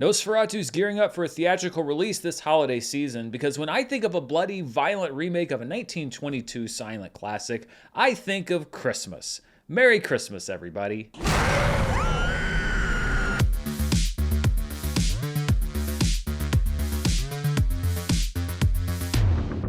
Nosferatu's gearing up for a theatrical release this holiday season because when I think of a bloody, violent remake of a 1922 silent classic, I think of Christmas. Merry Christmas, everybody.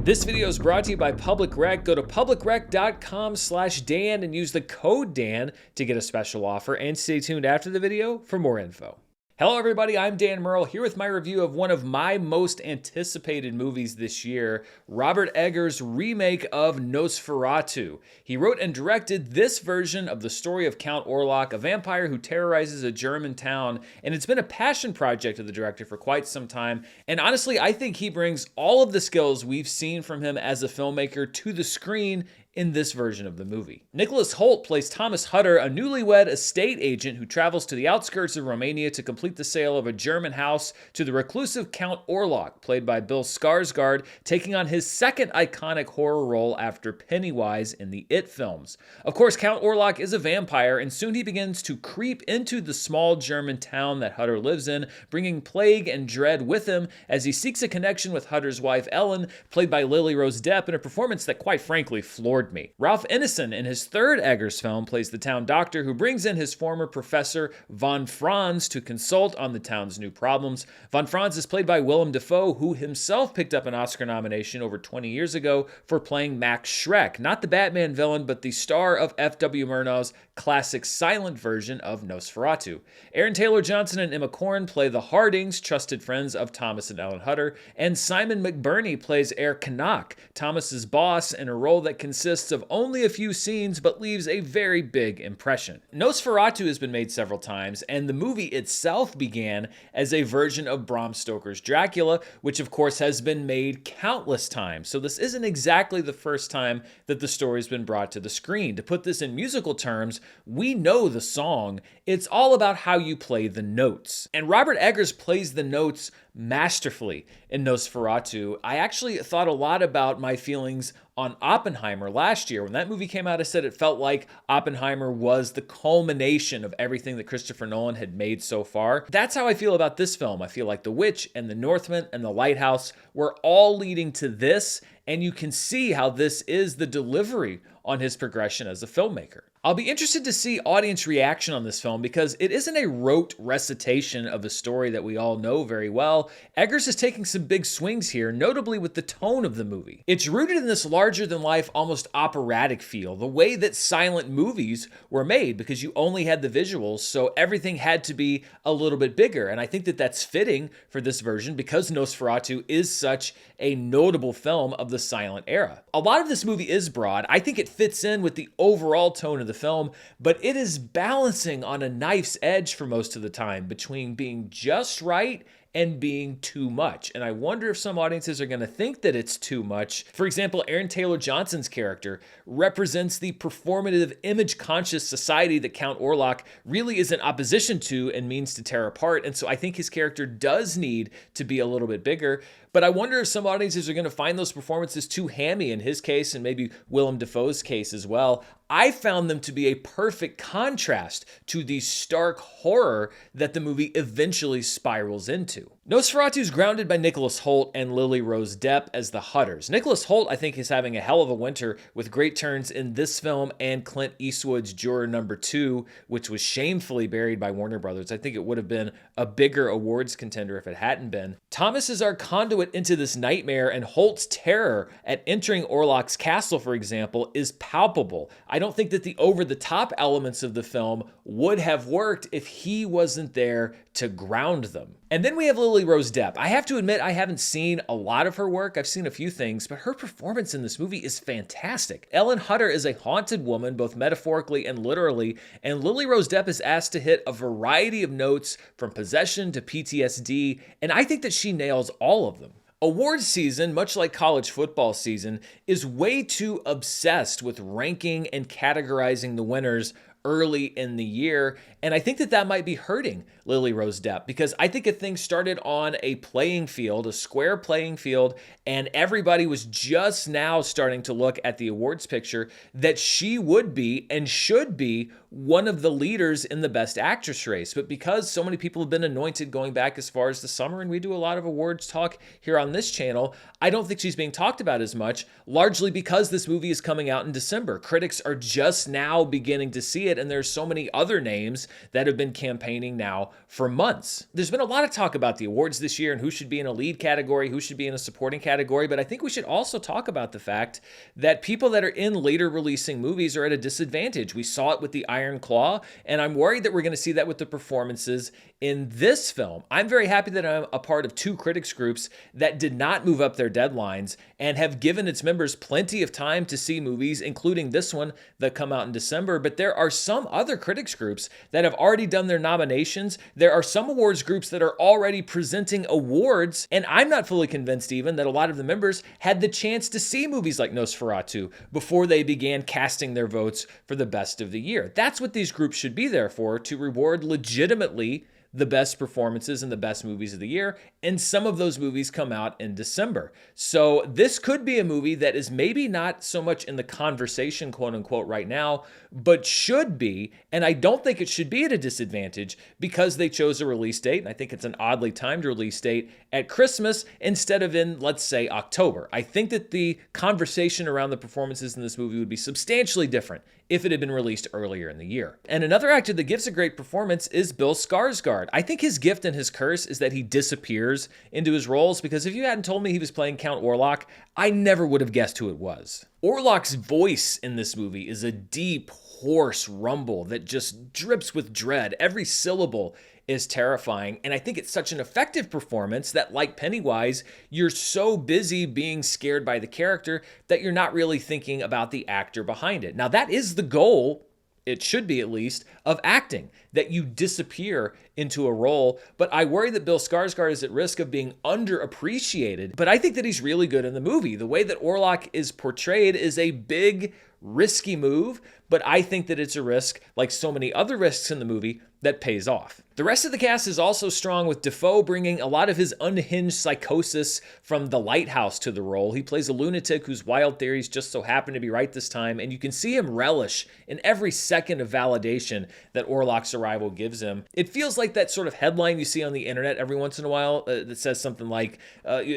This video is brought to you by Public Rec. Go to publicrec.com/Dan and use the code Dan to get a special offer, and stay tuned after the video for more info. Hello everybody, I'm Dan Murrell here with my review of one of my most anticipated movies this year, Robert Eggers' remake of Nosferatu. He wrote and directed this version of the story of Count Orlok, a vampire who terrorizes a German town, and it's been a passion project of the director for quite some time, and honestly I think he brings all of the skills we've seen from him as a filmmaker to the screen in this version of the movie. Nicholas Hoult plays Thomas Hutter, a newlywed estate agent who travels to the outskirts of Romania to complete the sale of a German house to the reclusive Count Orlok, played by Bill Skarsgård, taking on his second iconic horror role after Pennywise in the It films. Of course, Count Orlok is a vampire, and soon he begins to creep into the small German town that Hutter lives in, bringing plague and dread with him as he seeks a connection with Hutter's wife Ellen, played by Lily Rose Depp, in a performance that quite frankly floored me. Ralph Ineson, in his third Eggers film, plays the town doctor who brings in his former professor Von Franz to consult on the town's new problems. Von Franz is played by Willem Dafoe, who himself picked up an Oscar nomination over 20 years ago for playing Max Schreck, not the Batman villain, but the star of F.W. Murnau's classic silent version of Nosferatu. Aaron Taylor Johnson and Emma Corrin play the Hardings, trusted friends of Thomas and Ellen Hutter, and Simon McBurney plays Herr Canuck, Thomas's boss, in a role that consists of only a few scenes but leaves a very big impression. Nosferatu has been made several times, and the movie itself began as a version of Bram Stoker's Dracula, which of course has been made countless times. So this isn't exactly the first time that the story's been brought to the screen. To put this in musical terms, we know the song. It's all about how you play the notes. And Robert Eggers plays the notes masterfully in Nosferatu. I actually thought a lot about my feelings on Oppenheimer last year. When that movie came out, I said it felt like Oppenheimer was the culmination of everything that Christopher Nolan had made so far. That's how I feel about this film. I feel like The Witch and The Northman and The Lighthouse were all leading to this, and you can see how this is the delivery on his progression as a filmmaker. I'll be interested to see audience reaction on this film because it isn't a rote recitation of a story that we all know very well. Eggers is taking some big swings here, notably with the tone of the movie. It's rooted in this larger-than-life, almost operatic feel, the way that silent movies were made, because you only had the visuals, so everything had to be a little bit bigger, and I think that that's fitting for this version because Nosferatu is such a notable film of the silent era. A lot of this movie is broad. I think it fits in with the overall tone of the film, but it is balancing on a knife's edge for most of the time between being just right and being too much. And I wonder if some audiences are going to think that it's too much. For example, Aaron Taylor Johnson's character represents the performative, image-conscious society that Count Orlok really is in opposition to and means to tear apart. And so I think his character does need to be a little bit bigger. But I wonder if some audiences are going to find those performances too hammy in his case, and maybe Willem Dafoe's case as well. I found them to be a perfect contrast to the stark horror that the movie eventually spirals into. Nosferatu is grounded by Nicholas Hoult and Lily Rose Depp as the Hutters. Nicholas Hoult, I think, is having a hell of a winter with great turns in this film and Clint Eastwood's Juror Number 2, which was shamefully buried by Warner Brothers. I think it would have been a bigger awards contender if it hadn't been. Thomas is our conduit into this nightmare, and Holt's terror at entering Orlok's castle, for example, is palpable. I don't think that the over-the-top elements of the film would have worked if he wasn't there to ground them. And then we have Lily Rose Depp. I have to admit, I haven't seen a lot of her work. I've seen a few things, but her performance in this movie is fantastic. Ellen Hutter is a haunted woman, both metaphorically and literally, and Lily Rose Depp is asked to hit a variety of notes from possession to PTSD, and I think that she nails all of them. Awards season, much like college football season, is way too obsessed with ranking and categorizing the winners early in the year, And I think that that might be hurting Lily Rose Depp, because I think if things started on a playing field, a square playing field, and everybody was just now starting to look at the awards picture, that she would be and should be one of the leaders in the Best Actress race. But because so many people have been anointed going back as far as the summer, and we do a lot of awards talk here on this channel, I don't think she's being talked about as much, largely because this movie is coming out in December. Critics are just now beginning to see it, and there's so many other names that have been campaigning now for months. There's been a lot of talk about the awards this year and who should be in a lead category, who should be in a supporting category, but I think we should also talk about the fact that people that are in later releasing movies are at a disadvantage. We saw it with the Iron Claw, and I'm worried that we're going to see that with the performances in this film. I'm very happy that I'm a part of two critics groups that did not move up their deadlines and have given its members plenty of time to see movies, including this one that come out in December. But there are some other critics groups that have already done their nominations. There are some awards groups that are already presenting awards, and I'm not fully convinced even that a lot of the members had the chance to see movies like Nosferatu before they began casting their votes for the best of the year. That's what these groups should be there for, to reward legitimately the best performances and the best movies of the year, and some of those movies come out in December. So this could be a movie that is maybe not so much in the conversation, quote unquote, right now, but should be, and I don't think it should be at a disadvantage because they chose a release date, and I think it's an oddly timed release date, at Christmas instead of in, let's say, October. I think that the conversation around the performances in this movie would be substantially different if it had been released earlier in the year. And another actor that gives a great performance is Bill Skarsgård. I think his gift and his curse is that he disappears into his roles, because if you hadn't told me he was playing Count Orlok, I never would have guessed who it was. Orlok's voice in this movie is a deep, hoarse rumble that just drips with dread. Every syllable is terrifying, and I think it's such an effective performance that, like Pennywise, you're so busy being scared by the character that you're not really thinking about the actor behind it. Now, that is the goal, it should be at least, of acting, that you disappear into a role. But I worry that Bill Skarsgård is at risk of being underappreciated, but I think that he's really good in the movie. The way that Orlok is portrayed is a big, risky move, but I think that it's a risk, like so many other risks in the movie, that pays off. The rest of the cast is also strong, with Dafoe bringing a lot of his unhinged psychosis from The Lighthouse to the role. He plays a lunatic whose wild theories just so happen to be right this time, and you can see him relish in every second of validation that Orlok's arrival gives him. It feels like that sort of headline you see on the internet every once in a while that says something like,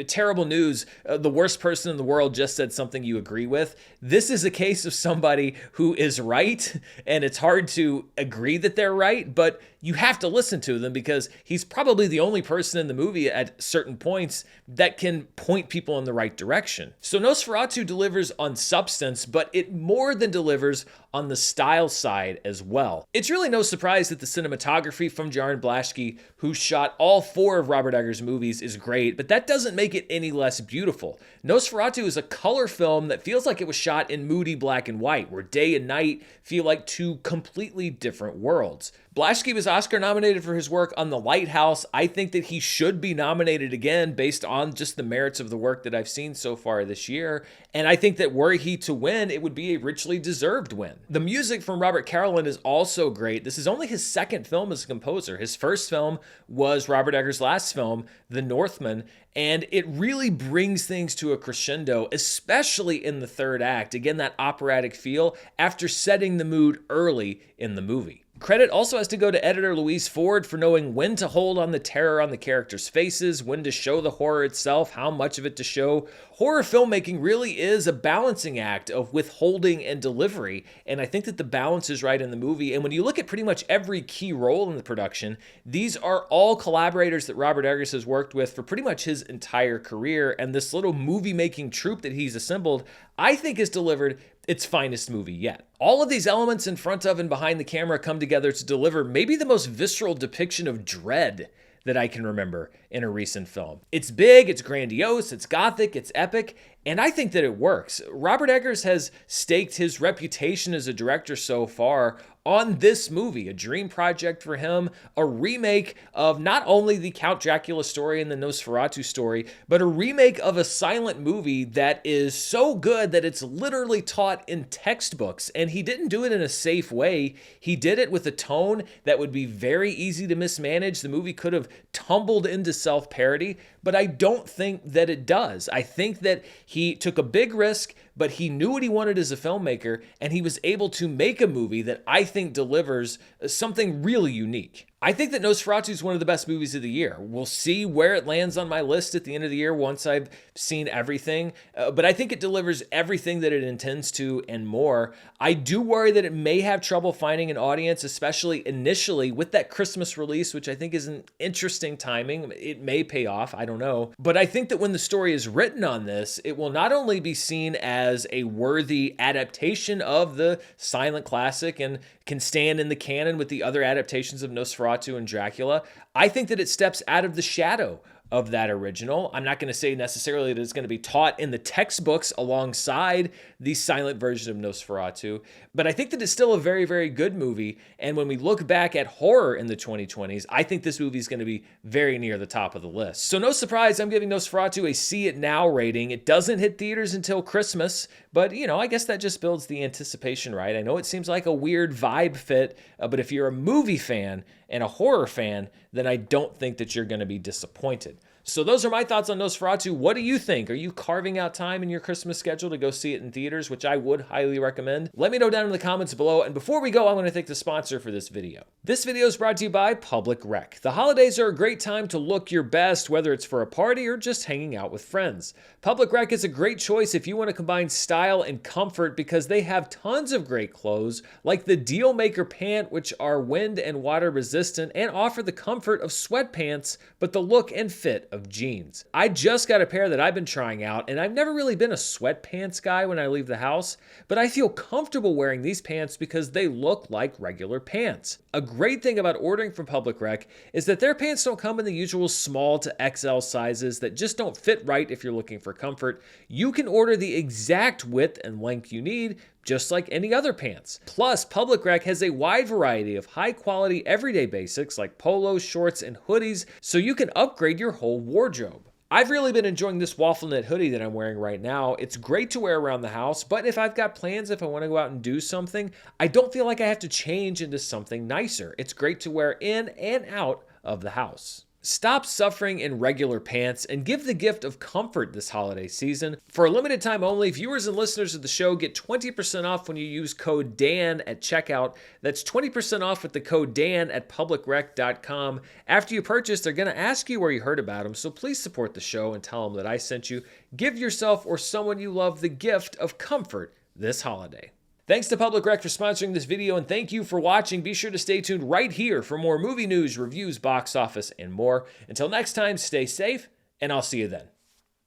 terrible news, the worst person in the world just said something you agree with. This is a case of somebody who is right, and it's hard to agree that they're right, but you have to listen to them because he's probably the only person in the movie at certain points that can point people in the right direction. So Nosferatu delivers on substance, but it more than delivers on the style side as well. It's really no surprise that the cinematography from Jaron Blaschke, who shot all 4 of Robert Eggers' movies, is great, but that doesn't make it any less beautiful. Nosferatu is a color film that feels like it was shot in moody black and white, where day and night feel like two completely different worlds. Blaschke was Oscar nominated for his work on The Lighthouse. I think that he should be nominated again based on just the merits of the work that I've seen so far this year. And I think that were he to win, it would be a richly deserved win. The music from Robert Carolyn is also great. This is only his second film as a composer. His first film was Robert Eggers' last film, The Northman, and it really brings things to a crescendo, especially in the third act. Again, that operatic feel after setting the mood early in the movie. Credit also has to go to editor Louise Ford for knowing when to hold on the terror on the characters' faces, when to show the horror itself, how much of it to show. Horror filmmaking really is a balancing act of withholding and delivery, and I think that the balance is right in the movie. And when you look at pretty much every key role in the production, these are all collaborators that Robert Eggers has worked with for pretty much his entire career, and this little movie-making troupe that he's assembled, I think, has delivered its finest movie yet. All of these elements in front of and behind the camera come together to deliver maybe the most visceral depiction of dread that I can remember in a recent film. It's big, it's grandiose, it's gothic, it's epic, And I think that it works. Robert Eggers has staked his reputation as a director so far on this movie, a dream project for him, a remake of not only the Count Dracula story and the Nosferatu story, but a remake of a silent movie that is so good that it's literally taught in textbooks. And he didn't do it in a safe way. He did it with a tone that would be very easy to mismanage. The movie could have tumbled into self-parody, but I don't think that it does. I think that he took a big risk, but he knew what he wanted as a filmmaker, and he was able to make a movie that I think delivers something really unique. I think that Nosferatu is one of the best movies of the year. We'll see where it lands on my list at the end of the year once I've seen everything, but I think it delivers everything that it intends to and more. I do worry that it may have trouble finding an audience, especially initially with that Christmas release, which I think is an interesting timing. It may pay off, I don't know. But I think that when the story is written on this, it will not only be seen as a worthy adaptation of the silent classic and can stand in the canon with the other adaptations of Nosferatu and Dracula. I think that it steps out of the shadow of that original. I'm not going to say necessarily that it's going to be taught in the textbooks alongside the silent version of Nosferatu, but I think that it's still a very, very good movie. And when we look back at horror in the 2020s, I think this movie is going to be very near the top of the list. So no surprise, I'm giving Nosferatu a See It Now rating. It doesn't hit theaters until Christmas, but I guess that just builds the anticipation, right? I know it seems like a weird vibe fit, but if you're a movie fan and a horror fan, then I don't think that you're going to be disappointed. So those are my thoughts on Nosferatu. What do you think? Are you carving out time in your Christmas schedule to go see it in theaters, which I would highly recommend? Let me know down in the comments below. And before we go, I want to thank the sponsor for this video. This video is brought to you by Public Rec. The holidays are a great time to look your best, whether it's for a party or just hanging out with friends. Public Rec is a great choice if you want to combine style and comfort because they have tons of great clothes like the Deal Maker pant, which are wind and water resistant and offer the comfort of sweatpants, but the look and fit of jeans. I just got a pair that I've been trying out, and I've never really been a sweatpants guy when I leave the house, but I feel comfortable wearing these pants because they look like regular pants. A great thing about ordering from Public Rec is that their pants don't come in the usual small to XL sizes that just don't fit right if you're looking for comfort. You can order the exact width and length you need, just like any other pants. Plus, Public Rec has a wide variety of high-quality everyday basics like polos, shorts, and hoodies, so you can upgrade your whole wardrobe. I've really been enjoying this waffle knit hoodie that I'm wearing right now. It's great to wear around the house, but if I've got plans, if I want to go out and do something, I don't feel like I have to change into something nicer. It's great to wear in and out of the house. Stop suffering in regular pants and give the gift of comfort this holiday season. For a limited time only, viewers and listeners of the show get 20% off when you use code DAN at checkout. That's 20% off with the code DAN at publicrec.com. After you purchase, they're going to ask you where you heard about them, so please support the show and tell them that I sent you. Give yourself or someone you love the gift of comfort this holiday. Thanks to Public Rec for sponsoring this video, and thank you for watching. Be sure to stay tuned right here for more movie news, reviews, box office, and more. Until next time, stay safe, and I'll see you then.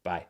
Bye.